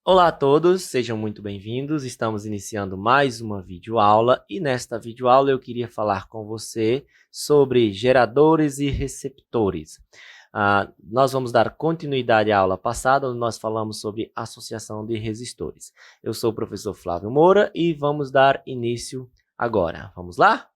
Olá a todos, sejam muito bem-vindos. Estamos iniciando mais uma videoaula e nesta videoaula eu queria falar com você sobre geradores e receptores. Nós vamos dar continuidade à aula passada, onde nós falamos sobre associação de resistores. Eu sou o professor Flávio Moura e vamos dar início agora. Vamos lá?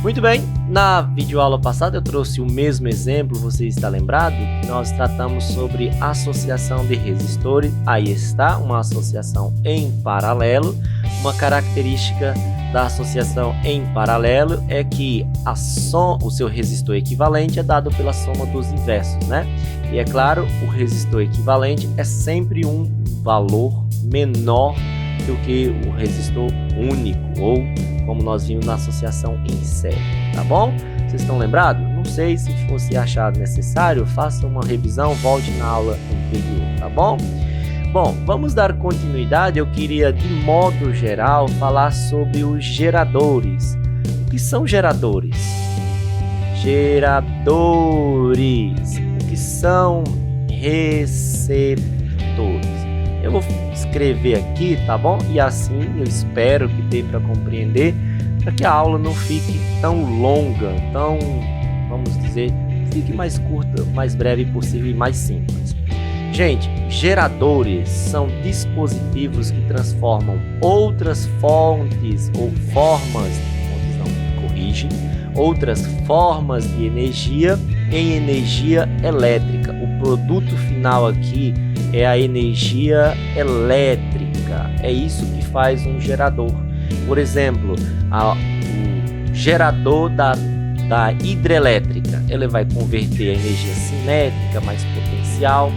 Muito bem, na videoaula passada eu trouxe o mesmo exemplo, você está lembrado? Nós tratamos sobre associação de resistores, aí está, uma associação em paralelo. Uma característica da associação em paralelo é que o seu resistor equivalente é dado pela soma dos inversos, né? E é claro, o resistor equivalente é sempre um valor menor do que o resistor único, ou como nós vimos na associação em série, tá bom? Vocês estão lembrados? Não sei, se fosse achado necessário, faça uma revisão, volte na aula anterior, tá bom? Bom, vamos dar continuidade. Eu queria, de modo geral, falar sobre os geradores. O que são geradores? Geradores. O que são receptores? Eu vou escrever aqui, tá bom? E assim eu espero que dê para compreender, para que a aula não fique tão longa, vamos dizer, fique mais curta, mais breve possível e mais simples. Gente, geradores são dispositivos que transformam outras fontes ou formas, outras formas de energia em energia elétrica. O produto final aqui é a energia elétrica. É isso que faz um gerador. Por exemplo, o gerador da hidrelétrica, ele vai converter a energia cinética mais potencial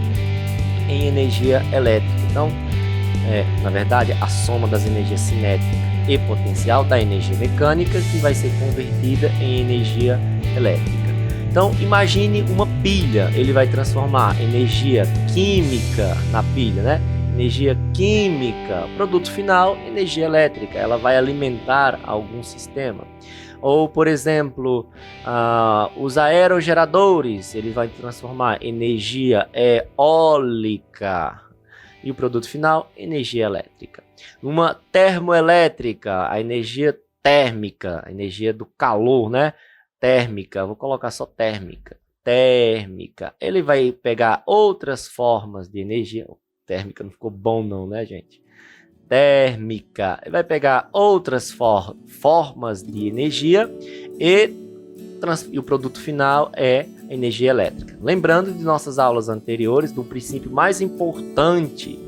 em energia elétrica. Então, na verdade, a soma das energias cinética e potencial da energia mecânica que vai ser convertida em energia elétrica. Então, imagine uma pilha, ele vai transformar energia química na pilha, né? Energia química, produto final, energia elétrica, ela vai alimentar algum sistema. Ou, por exemplo, os aerogeradores, ele vai transformar energia eólica e o produto final, energia elétrica. Uma termoelétrica, a energia térmica, a energia do calor, né? Térmica, vou colocar só térmica. Ele vai pegar outras formas de energia. Térmica não ficou bom não, né, gente? Térmica, ele vai pegar outras formas de energia e o produto final é energia elétrica. Lembrando de nossas aulas anteriores, do princípio mais importante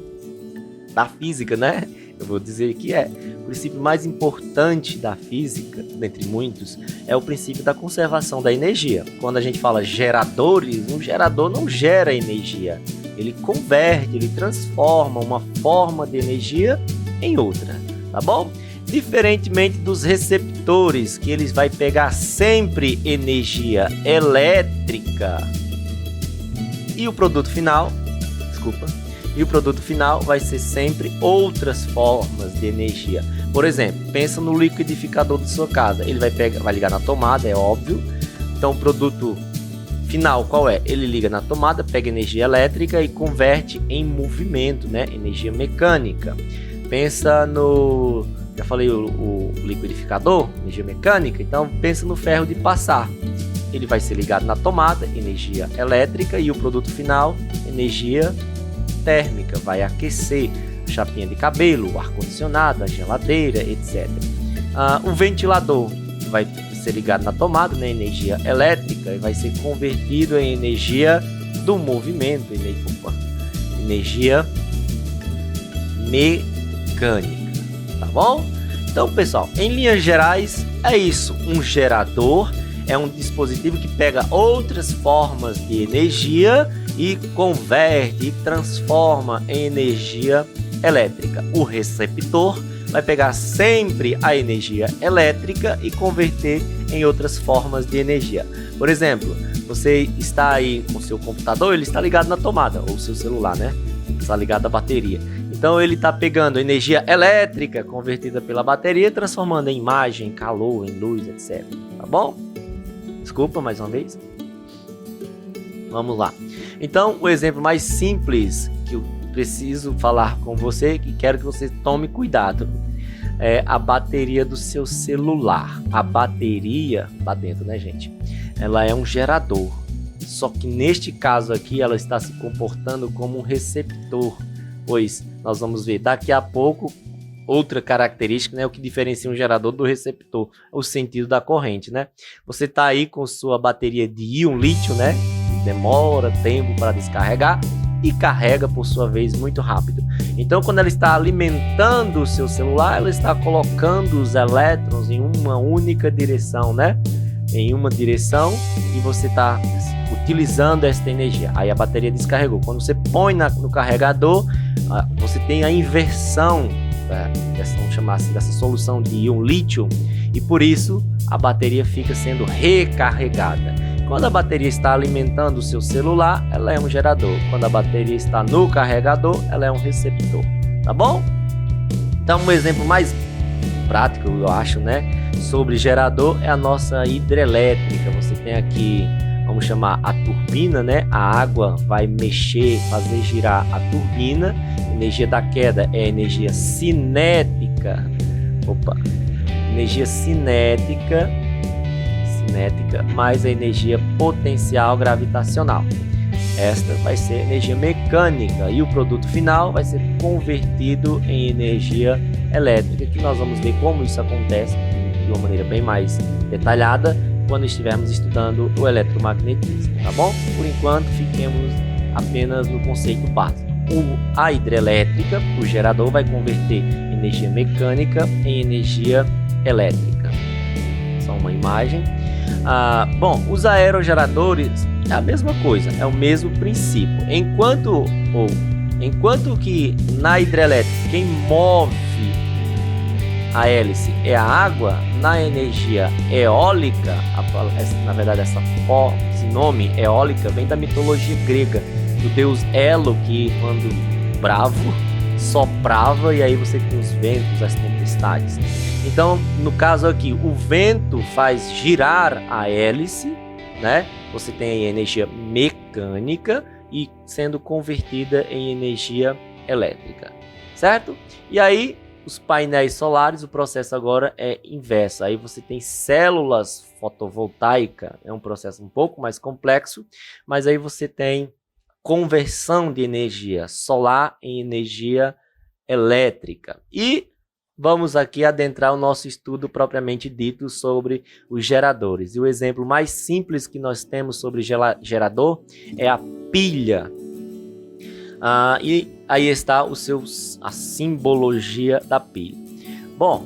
da física, né? Eu vou dizer que o princípio mais importante da física, dentre muitos, é o princípio da conservação da energia. Quando a gente fala geradores, um gerador não gera energia. Ele converte, ele transforma uma forma de energia em outra, tá bom? Diferentemente dos receptores, que eles vai pegar sempre energia elétrica e o produto final, vai ser sempre outras formas de energia. Por exemplo, pensa no liquidificador de sua casa. Ele vai ligar na tomada, é óbvio. Então, o produto final qual é? Ele liga na tomada, pega energia elétrica e converte em movimento, né? Energia mecânica. Pensa no... Já falei o liquidificador, energia mecânica. Então, pensa no ferro de passar. Ele vai ser ligado na tomada, energia elétrica, e o produto final, energia térmica, vai aquecer a chapinha de cabelo, o ar-condicionado, a geladeira, etc. O ventilador vai ser ligado na tomada, né, energia elétrica, e vai ser convertido em energia do movimento, energia mecânica, tá bom? Então, pessoal, em linhas gerais, é isso. Um gerador é um dispositivo que pega outras formas de energia e converte e transforma em energia elétrica. O receptor vai pegar sempre a energia elétrica e converter em outras formas de energia. Por exemplo, você está aí com seu computador, ele está ligado na tomada, ou seu celular, né? Está ligado à bateria. Então ele está pegando energia elétrica convertida pela bateria, transformando em imagem, calor, em luz, etc. Tá bom? Desculpa mais uma vez. Vamos lá. Então, o exemplo mais simples que eu preciso falar com você, que quero que você tome cuidado, é a bateria do seu celular. A bateria, lá dentro, né, gente? Ela é um gerador. Só que neste caso aqui, ela está se comportando como um receptor. Pois nós vamos ver daqui a pouco outra característica, né, o que diferencia um gerador do receptor, o sentido da corrente, né? Você está aí com sua bateria de íon lítio, né? Demora tempo para descarregar e carrega por sua vez muito rápido. Então, quando ela está alimentando o seu celular, ela está colocando os elétrons em uma única direção, né? Em uma direção, e você está utilizando esta energia. Aí a bateria descarregou. Quando você põe no carregador, você tem a inversão vamos chamar assim, dessa solução de íon lítio, e por isso a bateria fica sendo recarregada. Quando a bateria está alimentando o seu celular, ela é um gerador. Quando a bateria está no carregador, ela é um receptor. Tá bom? Então, um exemplo mais prático, eu acho, né, sobre gerador é a nossa hidrelétrica. Você tem aqui, vamos chamar a turbina, né? A água vai mexer, fazer girar a turbina. A energia da queda é energia cinética. Energia cinética mais a energia potencial gravitacional. Esta vai ser energia mecânica e o produto final vai ser convertido em energia elétrica, que nós vamos ver como isso acontece de uma maneira bem mais detalhada quando estivermos estudando o eletromagnetismo, tá bom? Por enquanto, fiquemos apenas no conceito básico. A hidrelétrica, o gerador, vai converter energia mecânica em energia elétrica. Só uma imagem. Bom, os aerogeradores é a mesma coisa, é o mesmo princípio. Enquanto que na hidrelétrica quem move a hélice é a água, na energia eólica, na verdade esse nome eólica vem da mitologia grega, do deus Elo, que quando bravo soprava e aí você tem os ventos, as tempestades. Então, no caso aqui, o vento faz girar a hélice, né? Você tem aí energia mecânica e sendo convertida em energia elétrica, certo? E aí, os painéis solares, o processo agora é inverso. Aí você tem células fotovoltaicas, é um processo um pouco mais complexo, mas aí você tem conversão de energia solar em energia elétrica. E vamos aqui adentrar o nosso estudo propriamente dito sobre os geradores. E o exemplo mais simples que nós temos sobre gerador é a pilha. E aí está a simbologia da pilha. Bom,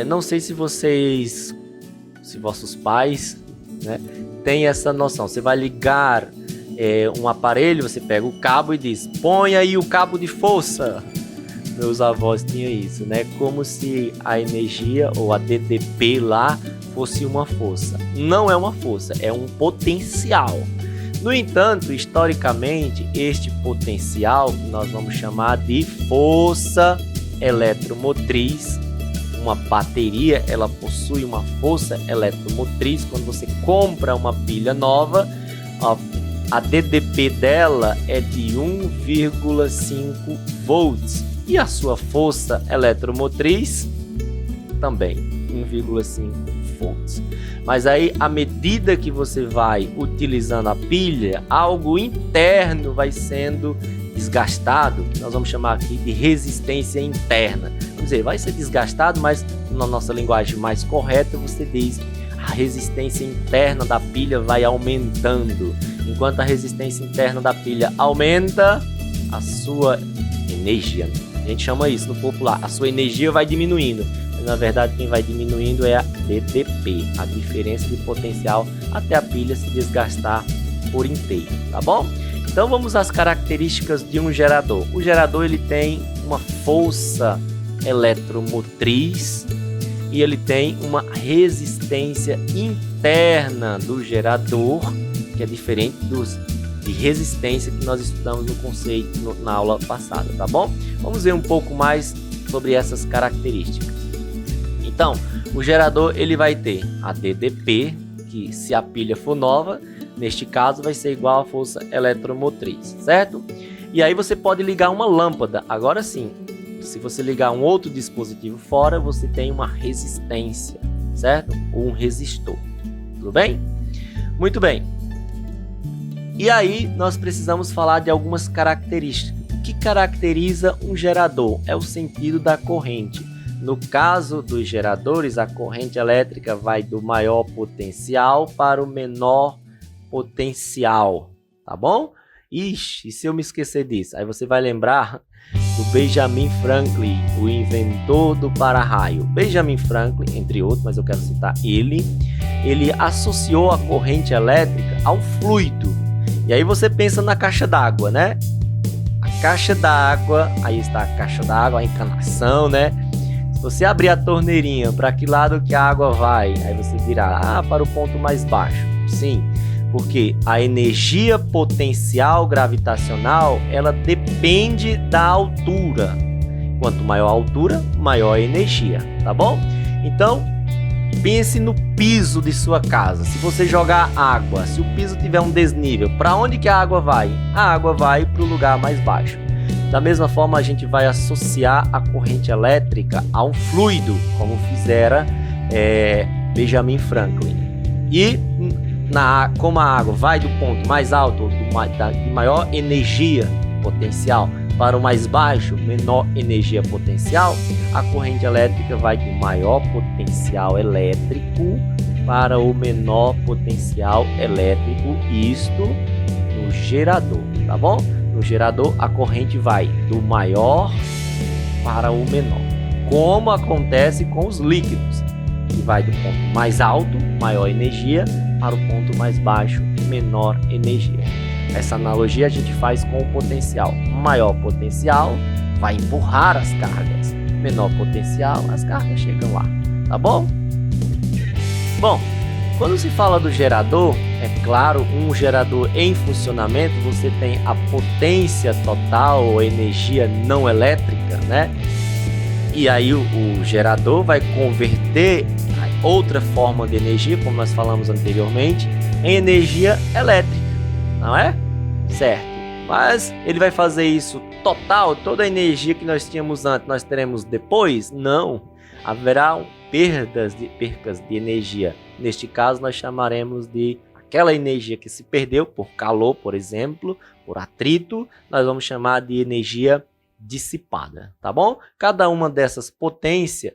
não sei se vossos pais, né, têm essa noção. Você vai ligar um aparelho, você pega o cabo e diz: põe aí o cabo de força. Meus avós tinham isso, né? Como se a energia ou a DDP lá fosse uma força. Não é uma força, é um potencial. No entanto, historicamente, este potencial que nós vamos chamar de força eletromotriz, uma bateria, ela possui uma força eletromotriz. Quando você compra uma pilha nova, a DDP dela é de 1,5 volts. E a sua força eletromotriz também, 1,5 volts. Mas aí, à medida que você vai utilizando a pilha, algo interno vai sendo desgastado, que nós vamos chamar aqui de resistência interna. Vamos dizer, vai ser desgastado, mas na nossa linguagem mais correta, você diz a resistência interna da pilha vai aumentando. Enquanto a resistência interna da pilha aumenta, a sua energia, a gente chama isso no popular, a sua energia vai diminuindo. Mas, na verdade, quem vai diminuindo é a DDP, a diferença de potencial, até a pilha se desgastar por inteiro, tá bom? Então vamos às características de um gerador. O gerador, ele tem uma força eletromotriz e ele tem uma resistência interna do gerador, que é diferente dos de resistência que nós estudamos no conceito na aula passada, tá bom? Vamos ver um pouco mais sobre essas características. Então, o gerador ele vai ter a DDP, que se a pilha for nova, neste caso vai ser igual à força eletromotriz, certo? E aí você pode ligar uma lâmpada. Agora sim, se você ligar um outro dispositivo fora, você tem uma resistência, certo? Ou um resistor, tudo bem? Muito bem. E aí nós precisamos falar de algumas características. O que caracteriza um gerador? É o sentido da corrente. No caso dos geradores, a corrente elétrica vai do maior potencial para o menor potencial, tá bom? Ixi, e se eu me esquecer disso? Aí você vai lembrar do Benjamin Franklin, o inventor do para-raio. Benjamin Franklin, entre outros, mas eu quero citar ele associou a corrente elétrica ao fluido. E aí você pensa na caixa d'água, né? A caixa d'água, aí está a caixa d'água, a encanação, né? Se você abrir a torneirinha, para que lado que a água vai? Aí você dirá, para o ponto mais baixo. Sim, porque a energia potencial gravitacional, ela depende da altura. Quanto maior a altura, maior a energia, tá bom? Então, pense no piso de sua casa. Se você jogar água, se o piso tiver um desnível, para onde que a água vai? A água vai para o lugar mais baixo. Da mesma forma, a gente vai associar a corrente elétrica a um fluido, como fizera Benjamin Franklin. E como a água vai do ponto mais alto, de maior energia potencial, para o mais baixo, menor energia potencial, a corrente elétrica vai do maior potencial elétrico para o menor potencial elétrico, isto no gerador, tá bom? No gerador, a corrente vai do maior para o menor, como acontece com os líquidos, que vai do ponto mais alto, maior energia, para o ponto mais baixo, menor energia. Essa analogia a gente faz com o potencial. Maior potencial vai empurrar as cargas. Menor potencial, as cargas chegam lá. Tá bom? Bom, quando se fala do gerador, é claro, um gerador em funcionamento, você tem a potência total ou energia não elétrica, né? E aí o gerador vai converter outra forma de energia, como nós falamos anteriormente, em energia elétrica, não é? Certo. Mas ele vai fazer isso total, toda a energia que nós tínhamos antes, nós teremos depois? Não. Haverá percas de energia. Neste caso, nós chamaremos de aquela energia que se perdeu por calor, por exemplo, por atrito, nós vamos chamar de energia dissipada, tá bom? Cada uma dessas potências,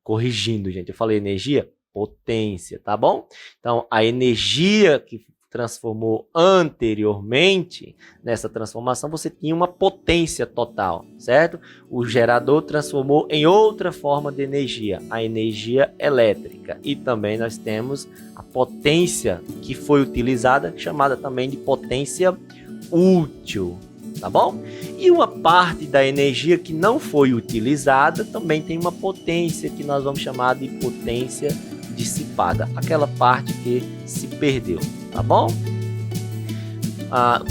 corrigindo, gente, eu falei energia, potência, tá bom? Então, a energia que transformou anteriormente, nessa transformação você tinha uma potência total, certo? O gerador transformou em outra forma de energia, a energia elétrica, e também nós temos a potência que foi utilizada, chamada também de potência útil, tá bom? E uma parte da energia que não foi utilizada também tem uma potência que nós vamos chamar de potência dissipada, aquela parte que se perdeu, tá bom?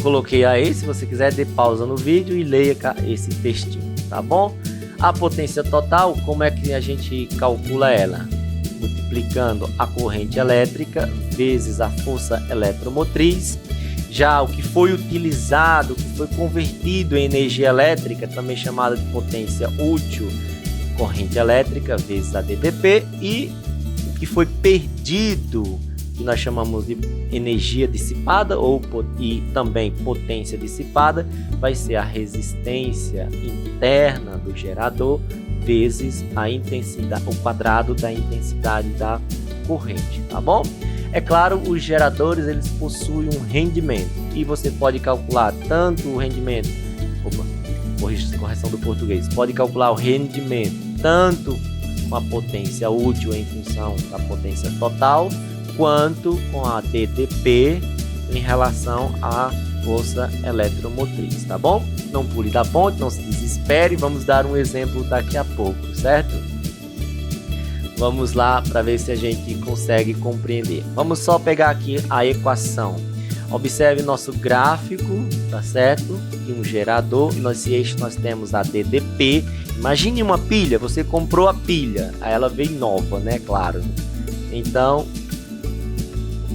Coloquei aí, se você quiser, dê pausa no vídeo e leia esse textinho, tá bom? A potência total, como é que a gente calcula ela? Multiplicando a corrente elétrica vezes a força eletromotriz. Já o que foi utilizado, o que foi convertido em energia elétrica, também chamada de potência útil, corrente elétrica vezes a DDP, e que foi perdido, que nós chamamos de energia dissipada e também potência dissipada, vai ser a resistência interna do gerador vezes a intensidade, o quadrado da intensidade da corrente, tá bom? É claro, os geradores eles possuem um rendimento e você pode calcular tanto o rendimento, correção do português, pode calcular o rendimento tanto com a potência útil em função da potência total, quanto com a DDP em relação à força eletromotriz, tá bom? Não pule da ponte, não se desespere, vamos dar um exemplo daqui a pouco, certo? Vamos lá para ver se a gente consegue compreender. Vamos só pegar aqui a equação. Observe nosso gráfico, tá certo? De um gerador. Nesse eixo nós temos a DDP. Imagine uma pilha, você comprou a pilha, aí ela veio nova, né? Claro. Então,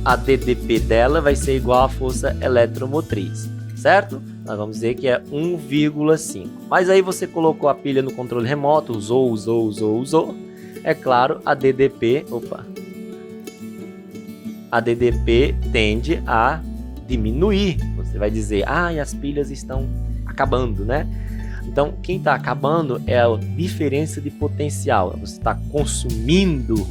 a DDP dela vai ser igual à força eletromotriz, certo? Nós vamos dizer que é 1,5. Mas aí você colocou a pilha no controle remoto, usou. É claro, a DDP tende a diminuir. Você vai dizer, as pilhas estão acabando, né? Então, quem está acabando é a diferença de potencial. Você está consumindo,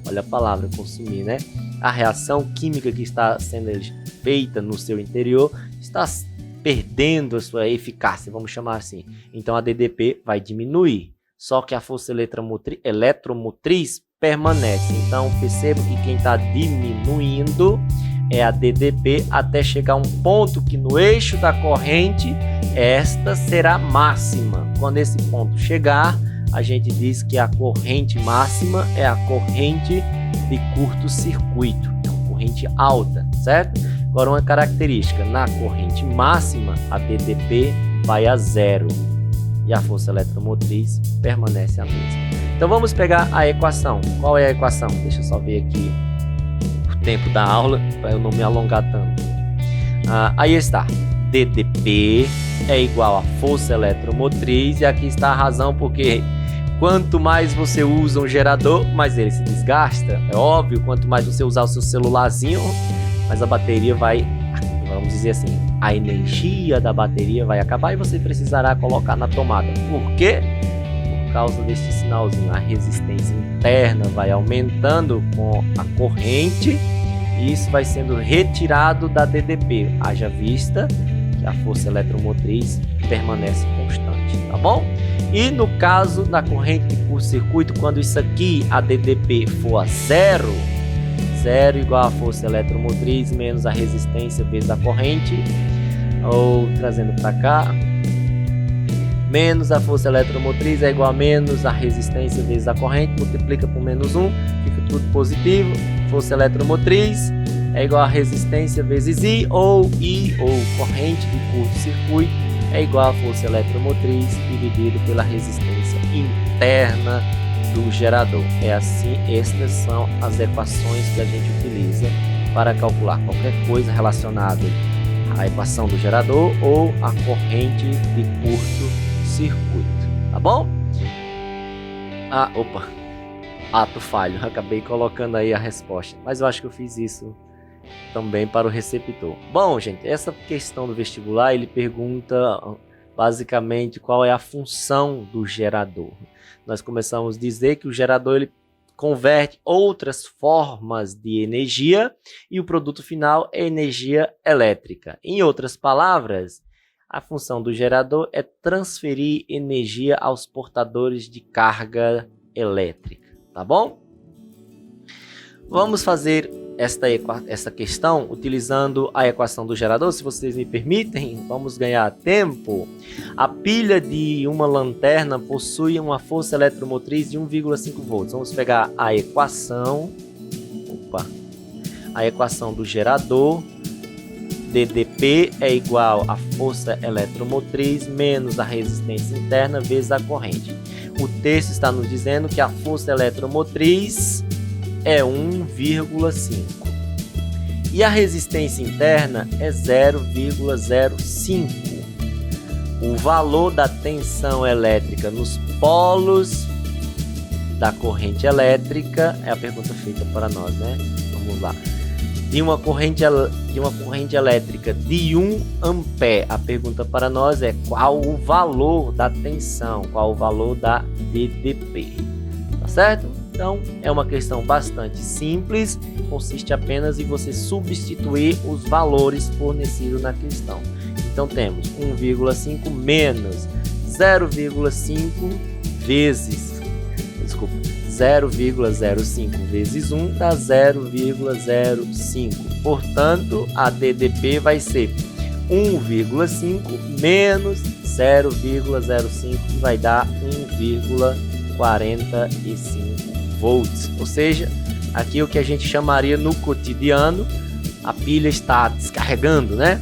olha a palavra consumir, né? A reação química que está sendo feita no seu interior está perdendo a sua eficácia, vamos chamar assim. Então, a DDP vai diminuir. Só que a força eletromotriz permanece. Então, perceba que quem está diminuindo é a DDP até chegar a um ponto que no eixo da corrente esta será máxima. Quando esse ponto chegar, a gente diz que a corrente máxima é a corrente de curto-circuito, é uma corrente alta, certo? Agora, uma característica, na corrente máxima, a DDP vai a zero e a força eletromotriz permanece a mesma. Então, vamos pegar a equação. Qual é a equação? Deixa eu só ver aqui o tempo da aula, para eu não me alongar tanto. Aí está, DDP é igual a força eletromotriz, e aqui está a razão porque quanto mais você usa um gerador, mais ele se desgasta. É óbvio, quanto mais você usar o seu celularzinho, mais a bateria vai, vamos dizer assim, a energia da bateria vai acabar e você precisará colocar na tomada. Por quê? Por causa deste sinalzinho. A resistência interna vai aumentando com a corrente e isso vai sendo retirado da DDP. Haja vista que a força eletromotriz permanece constante, tá bom? E no caso da corrente de curto-circuito, quando isso aqui, a DDP, for a zero igual a força eletromotriz menos a resistência vezes a corrente, ou trazendo para cá, menos a força eletromotriz é igual a menos a resistência vezes a corrente, multiplica por menos 1, fica tudo positivo. Força eletromotriz é igual a resistência vezes I ou corrente de curto-circuito é igual a força eletromotriz dividido pela resistência interna do gerador. É assim, estas são as equações que a gente utiliza para calcular qualquer coisa relacionada à equação do gerador ou à corrente de curto-circuito, tá bom? Ato falho, acabei colocando aí a resposta, mas eu acho que eu fiz isso também para o receptor. Bom, gente, essa questão do vestibular, ele pergunta basicamente qual é a função do gerador. Nós começamos a dizer que o gerador ele converte outras formas de energia e o produto final é energia elétrica. Em outras palavras, a função do gerador é transferir energia aos portadores de carga elétrica, tá bom? Vamos fazer essa questão utilizando a equação do gerador, se vocês me permitem, vamos ganhar tempo. A pilha de uma lanterna possui uma força eletromotriz de 1,5 volts. Vamos pegar a equação, a equação do gerador. DDP é igual a força eletromotriz menos a resistência interna vezes a corrente. O texto está nos dizendo que a força eletromotriz é 1,5 e a resistência interna é 0,05. O valor da tensão elétrica nos polos da corrente elétrica é a pergunta feita para nós, né? Vamos lá. De uma corrente elétrica de 1 ampere, a pergunta para nós é qual o valor da tensão, qual o valor da DDP, tá certo? Então, é uma questão bastante simples, consiste apenas em você substituir os valores fornecidos na questão. Então, temos 1,5 menos 0,05 vezes, 0,05 vezes 1 dá 0,05. Portanto, a DDP vai ser 1,5 menos 0,05, que vai dar 1,45 volts. Ou seja, aqui o que a gente chamaria no cotidiano a pilha está descarregando, né?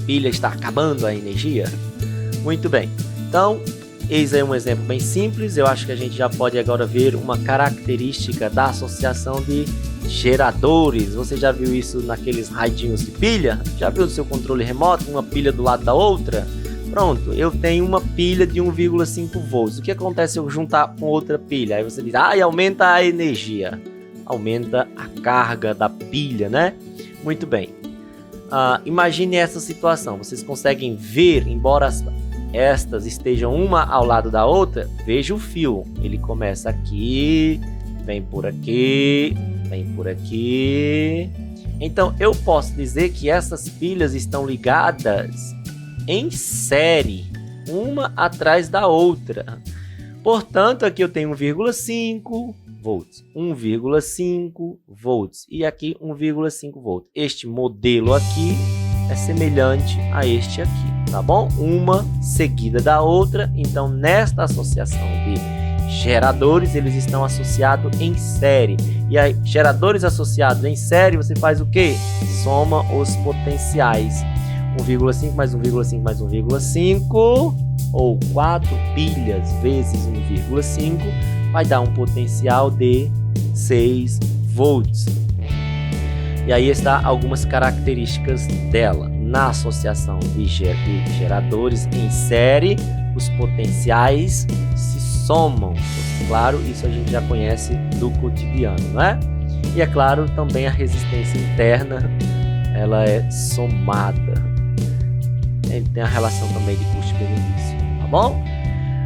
A pilha está acabando a energia. Muito bem. Então, eis aí um exemplo bem simples. Eu acho que a gente já pode agora ver uma característica da associação de geradores. Você já viu isso naqueles radinhos de pilha? Já viu no seu controle remoto, uma pilha do lado da outra? Pronto, eu tenho uma pilha de 1,5 volts. O que acontece se eu juntar com outra pilha? Aí você diz, e aumenta a energia. Aumenta a carga da pilha, né? Muito bem. Imagine essa situação. Vocês conseguem ver, embora estas estejam uma ao lado da outra, veja o fio. Ele começa aqui, vem por aqui, vem por aqui. Então, eu posso dizer que essas pilhas estão ligadas em série, uma atrás da outra. Portanto, aqui eu tenho 1,5 volts, 1,5 volts e aqui 1,5 volts. Este modelo aqui é semelhante a este aqui, tá bom? Uma seguida da outra. Então, nesta associação de geradores, eles estão associados em série. E aí, geradores associados em série, você faz o quê? Soma os potenciais. 1,5 mais 1,5 mais 1,5, ou 4 pilhas vezes 1,5, vai dar um potencial de 6 volts. E aí está algumas características dela. Na associação de geradores em série, os potenciais se somam. Claro, isso a gente já conhece do cotidiano, não é? E é claro, também a resistência interna, ela é somada. Ele tem a relação também de custo-benefício, tá bom?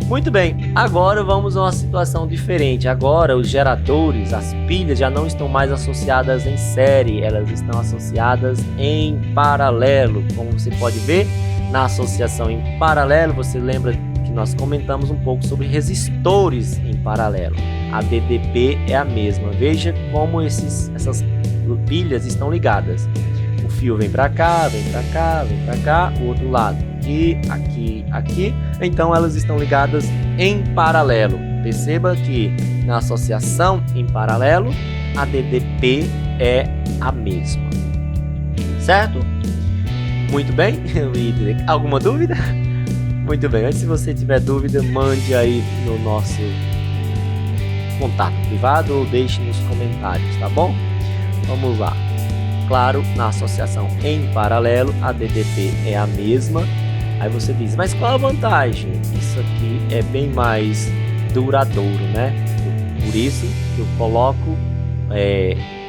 Muito bem, agora vamos a uma situação diferente. Agora os geradores, as pilhas já não estão mais associadas em série, elas estão associadas em paralelo. Como você pode ver, na associação em paralelo, você lembra que nós comentamos um pouco sobre resistores em paralelo. A DDP é a mesma. Veja como essas pilhas estão ligadas. O fio vem para cá, vem para cá, vem para cá, o outro lado aqui, aqui, aqui. Então elas estão ligadas em paralelo. Perceba que na associação em paralelo, a DDP é a mesma. Certo? Muito bem. Alguma dúvida? Muito bem. Antes, se você tiver dúvida, mande aí no nosso contato privado ou deixe nos comentários, tá bom? Vamos lá. Claro, na associação em paralelo, a DDP é a mesma. Aí você diz, mas qual a vantagem? Isso aqui é bem mais duradouro, né? Por isso que eu coloco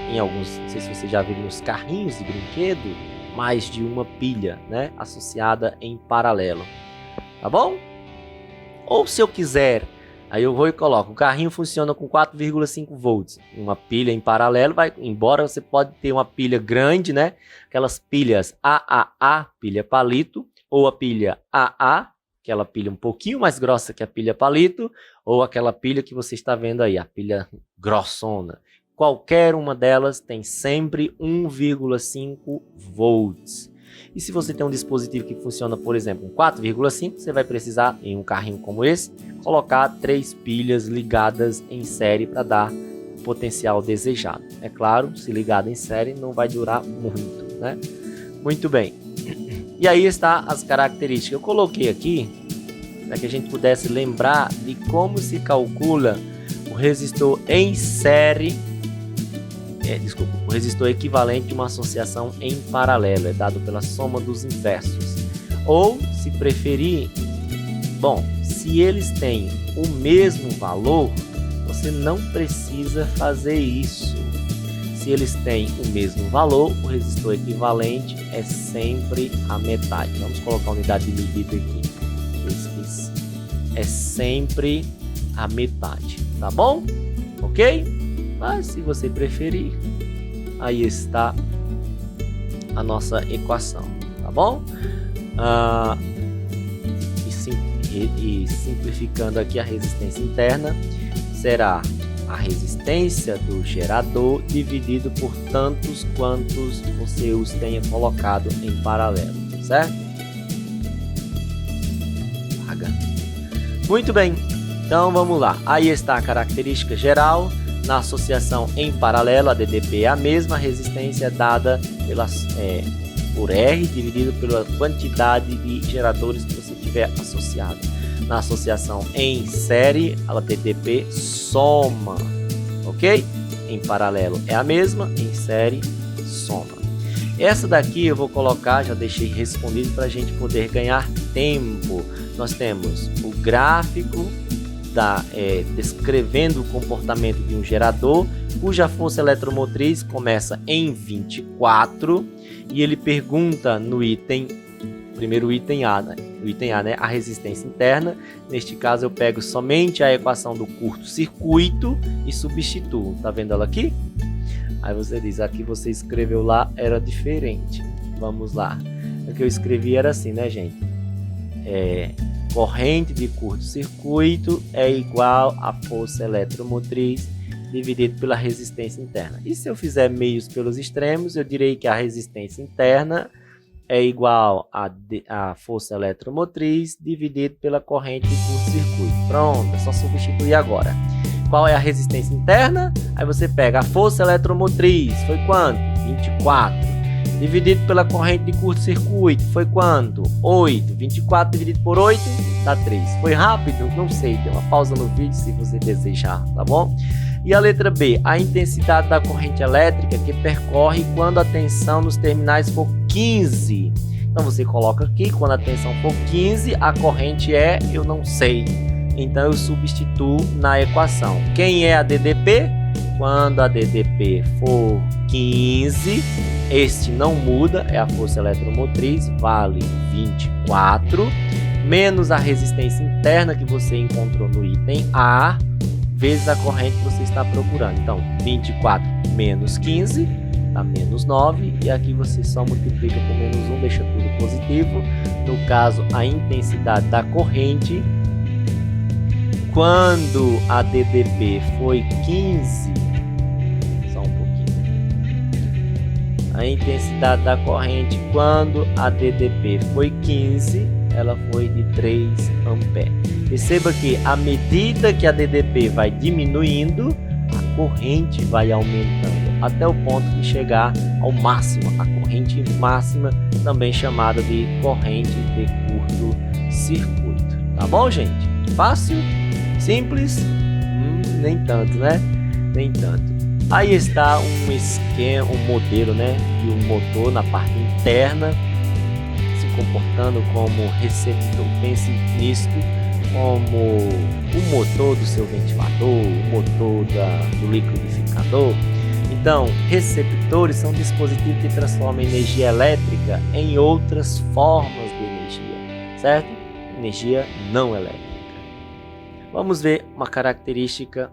em alguns, não sei se você já viu nos carrinhos de brinquedo, mais de uma pilha, né? Associada em paralelo. Tá bom? Ou se eu quiser, aí eu vou e coloco, o carrinho funciona com 4,5 volts. Uma pilha em paralelo, embora você pode ter uma pilha grande, né? Aquelas pilhas AAA, pilha palito, ou a pilha AA, aquela pilha um pouquinho mais grossa que a pilha palito, ou aquela pilha que você está vendo aí, a pilha grossona. Qualquer uma delas tem sempre 1,5 volts. E se você tem um dispositivo que funciona, por exemplo, com 4,5, você vai precisar, em um carrinho como esse, colocar 3 pilhas ligadas em série para dar o potencial desejado. É claro, se ligado em série não vai durar muito, né? Muito bem. E aí está as características. Eu coloquei aqui para que a gente pudesse lembrar de como se calcula o resistor em série. O resistor equivalente de uma associação em paralelo, é dado pela soma dos inversos. Ou, se preferir, bom, se eles têm o mesmo valor, você não precisa fazer isso. Se eles têm o mesmo valor, o resistor equivalente é sempre a metade. Vamos colocar a unidade de medida aqui. Esqueci. É sempre a metade, tá bom? Ok? Mas se você preferir, aí está a nossa equação, tá bom? E simplificando aqui a resistência interna, será a resistência do gerador dividido por tantos quantos você os tenha colocado em paralelo, certo? Muito bem, então vamos lá. Aí está a característica geral. Na associação em paralelo, a DDP é a mesma, a resistência é dada por R dividido pela quantidade de geradores que você tiver associado. Na associação em série, a DDP soma, ok? Em paralelo é a mesma, em série soma. Essa daqui eu vou colocar, já deixei respondido para a gente poder ganhar tempo. Nós temos o gráfico descrevendo o comportamento de um gerador, cuja força eletromotriz começa em 24, e ele pergunta no primeiro item A, né? O item A, né? A resistência interna. Neste caso eu pego somente a equação do curto-circuito e substituo. Tá vendo ela aqui? Aí você diz, aqui você escreveu lá, era diferente. Vamos lá. O que eu escrevi era assim, né, gente? Corrente de curto-circuito é igual à força eletromotriz dividido pela resistência interna. E se eu fizer meios pelos extremos, eu direi que a resistência interna é igual à força eletromotriz dividido pela corrente de curto-circuito. Pronto, é só substituir agora. Qual é a resistência interna? Aí você pega a força eletromotriz, foi quanto? 24. Dividido pela corrente de curto-circuito, foi quanto? 8. 24 dividido por 8 dá 3. Foi rápido? Não sei, dê uma pausa no vídeo se você desejar, tá bom? E a letra B, a intensidade da corrente elétrica que percorre quando a tensão nos terminais for 15. Então você coloca aqui, quando a tensão for 15, a corrente eu não sei. Então eu substituo na equação. Quem é a DDP? Quando a DDP for 15, este não muda, é a força eletromotriz, vale 24, menos a resistência interna que você encontrou no item A, vezes a corrente que você está procurando. Então, 24 menos 15, dá menos 9, e aqui você só multiplica por menos 1, deixa tudo positivo. No caso, a intensidade da corrente, quando a DDP foi 15, só um pouquinho, a intensidade da corrente quando a DDP foi 15, ela foi de 3 amperes. Perceba que à medida que a DDP vai diminuindo, a corrente vai aumentando, até o ponto de chegar ao máximo, a corrente máxima, também chamada de corrente de curto-circuito. Tá bom, gente? Fácil? Simples? Nem tanto, né? Nem tanto. Aí está um esquema, um modelo, né, de um motor na parte interna, se comportando como receptor. Pense nisto como o motor do seu ventilador, o motor do liquidificador. Então, receptores são dispositivos que transformam energia elétrica em outras formas de energia, certo? Energia não elétrica. Vamos ver uma característica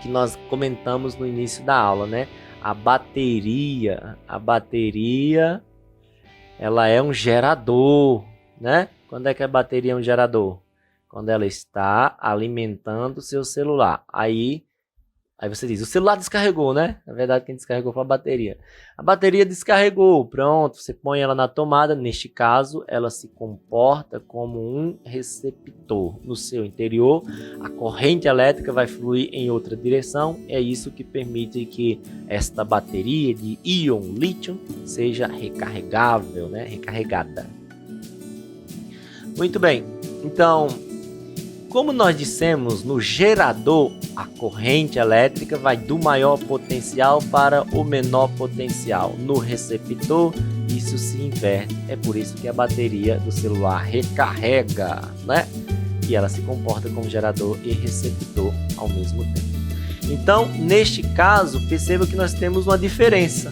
que nós comentamos no início da aula, né? A bateria. A bateria, ela é um gerador, né? Quando é que a bateria é um gerador? Quando ela está alimentando o seu celular. Aí você diz, o celular descarregou, né? Na verdade, quem descarregou foi a bateria. A bateria descarregou, pronto, você põe ela na tomada. Neste caso, ela se comporta como um receptor. No seu interior, a corrente elétrica vai fluir em outra direção. É isso que permite que esta bateria de íon lítio seja recarregável, né? Recarregada. Muito bem, então, como nós dissemos, no gerador, a corrente elétrica vai do maior potencial para o menor potencial. No receptor, isso se inverte. É por isso que a bateria do celular recarrega, né? E ela se comporta como gerador e receptor ao mesmo tempo. Então, neste caso, perceba que nós temos uma diferença.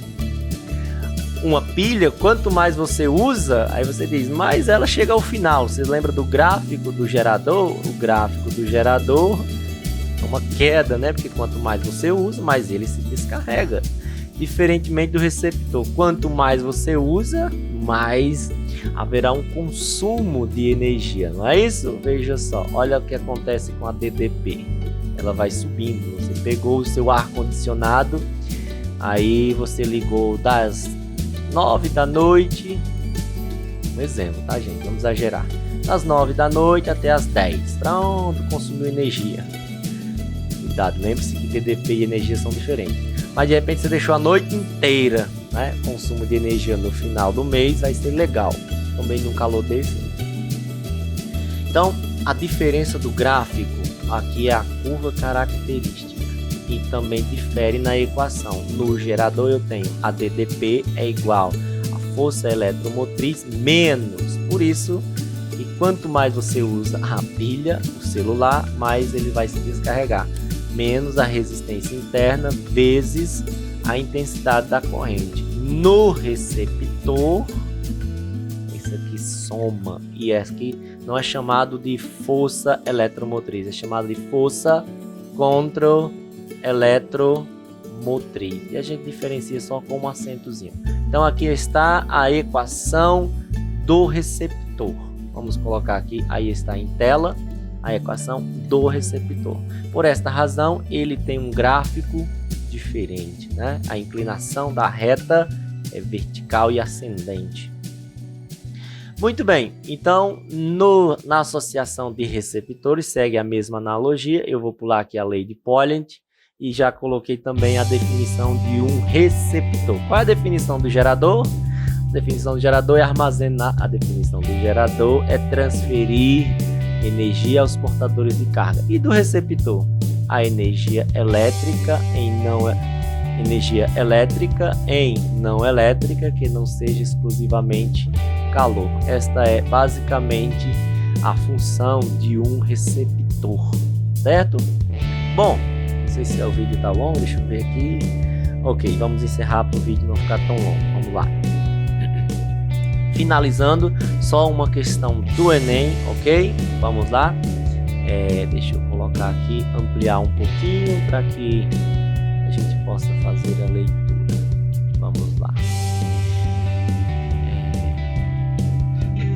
Uma pilha, quanto mais você usa, aí você diz, mais ela chega ao final. Você lembra do gráfico do gerador? O gráfico do gerador é uma queda, né? Porque quanto mais você usa, mais ele se descarrega. Diferentemente do receptor, quanto mais você usa, mais haverá um consumo de energia, não é isso? Veja só, olha o que acontece com a DDP. Ela vai subindo. Você pegou o seu ar-condicionado, aí você ligou das 9 da noite, um exemplo, tá, gente? Vamos exagerar. Das 9 da noite até as 10. Pronto, consumiu energia. cuidado, lembre-se que DDP e energia são diferentes. Mas de repente você deixou a noite inteira, né? Consumo de energia no final do mês vai ser legal. Também num calor desse. Então, a diferença do gráfico aqui é a curva característica. E também difere na equação. No gerador eu tenho a DDP é igual a força eletromotriz menos. Por isso, que quanto mais você usa a pilha, o celular, mais ele vai se descarregar. Menos a resistência interna vezes a intensidade da corrente. No receptor, isso aqui soma. E esse aqui não é chamado de força eletromotriz, é chamado de força contra eletromotriz. E a gente diferencia só com um acentozinho. Então aqui está a equação do receptor. Vamos colocar aqui, aí está em tela, a equação do receptor. Por esta razão, ele tem um gráfico diferente, né? A inclinação da reta é vertical e ascendente. Muito bem, então na associação de receptores segue a mesma analogia. Eu vou pular aqui a lei de Pauli e já coloquei também a definição de um receptor. Qual é a definição do gerador? A definição do gerador é armazenar. A definição do gerador é transferir energia aos portadores de carga. E do receptor? A energia elétrica em não elétrica que não seja exclusivamente calor. Esta é basicamente a função de um receptor, certo? Bom, não sei se o vídeo está longo, deixa eu ver aqui. Ok, vamos encerrar para o vídeo não ficar tão longo. Vamos lá. Finalizando, só uma questão do Enem, ok? Vamos lá. Deixa eu colocar aqui, ampliar um pouquinho para que a gente possa fazer a leitura. Vamos lá.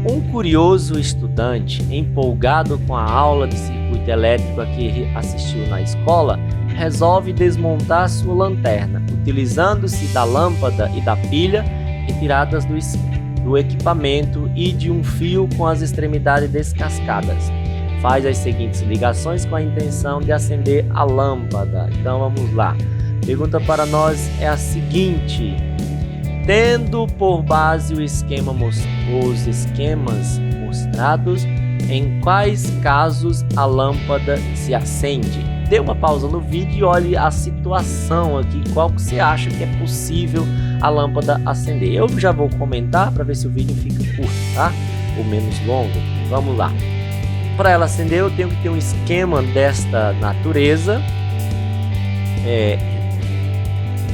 Um curioso estudante, empolgado com a aula de circuito elétrico a que assistiu na escola, resolve desmontar sua lanterna, utilizando-se da lâmpada e da pilha retiradas do equipamento e de um fio com as extremidades descascadas. Faz as seguintes ligações com a intenção de acender a lâmpada. Então vamos lá. Pergunta para nós é a seguinte: tendo por base os esquemas mostrados, em quais casos a lâmpada se acende? Dê uma pausa no vídeo e olhe a situação aqui, qual que você acha que é possível a lâmpada acender. Eu já vou comentar para ver se o vídeo fica curto, tá? Ou menos longo. Vamos lá. Para ela acender, eu tenho que ter um esquema desta natureza.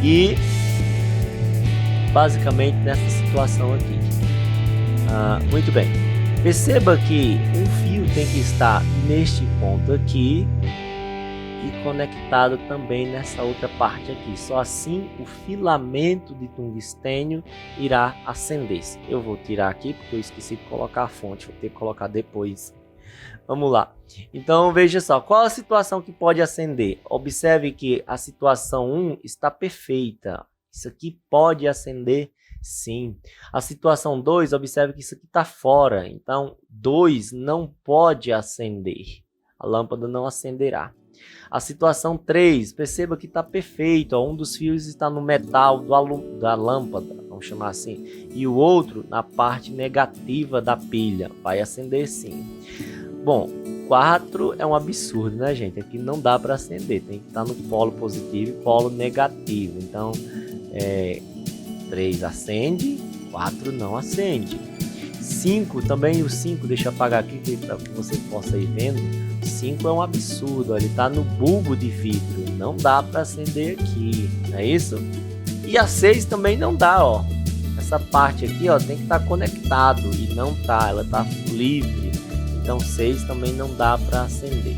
E basicamente nessa situação aqui. Muito bem. Perceba que um fio tem que estar neste ponto aqui e conectado também nessa outra parte aqui. Só assim o filamento de tungstênio irá acender-se. Eu vou tirar aqui porque eu esqueci de colocar a fonte. Vou ter que colocar depois. Vamos lá. Então veja só, qual a situação que pode acender? Observe que a situação 1 está perfeita. Isso aqui pode acender, sim. A situação 2, observe que isso aqui está fora. Então 2 não pode acender. A lâmpada não acenderá. A situação 3, perceba que está perfeito. Um dos fios está no metal da lâmpada, vamos chamar assim. E o outro na parte negativa da pilha. Vai acender sim. Bom, 4 é um absurdo, né, gente? Aqui não dá para acender, tem que estar no polo positivo e polo negativo. Então, 3 acende, 4 não acende. 5 também, o 5, deixa eu apagar aqui para que você possa ir vendo. 5 é um absurdo, ó, ele está no bulbo de vidro, não dá para acender aqui, não é isso? E a 6 também não dá, ó. Essa parte aqui, ó, tem que estar conectado e não tá, ela está livre. Então 6 também não dá para acender.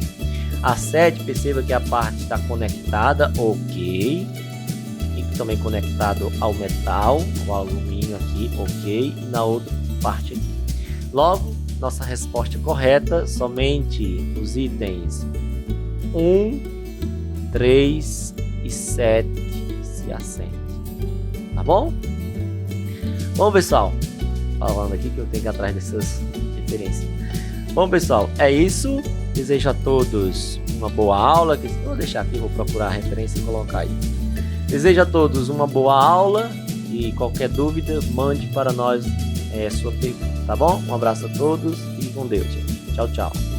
A 7, perceba que a parte está conectada, ok. E também conectado ao metal, ao alumínio aqui, ok. E na outra parte aqui. Logo, nossa resposta correta, somente os itens 1, 3 e 7 se acendem. Tá bom? Bom, pessoal, falando aqui que eu tenho que ir atrás dessas referências. Bom, pessoal, é isso. Desejo a todos uma boa aula, que vou deixar aqui, vou procurar a referência e colocar aí. Desejo a todos uma boa aula e qualquer dúvida, mande para nós sua pergunta, tá bom? Um abraço a todos e com Deus, gente. Tchau, tchau.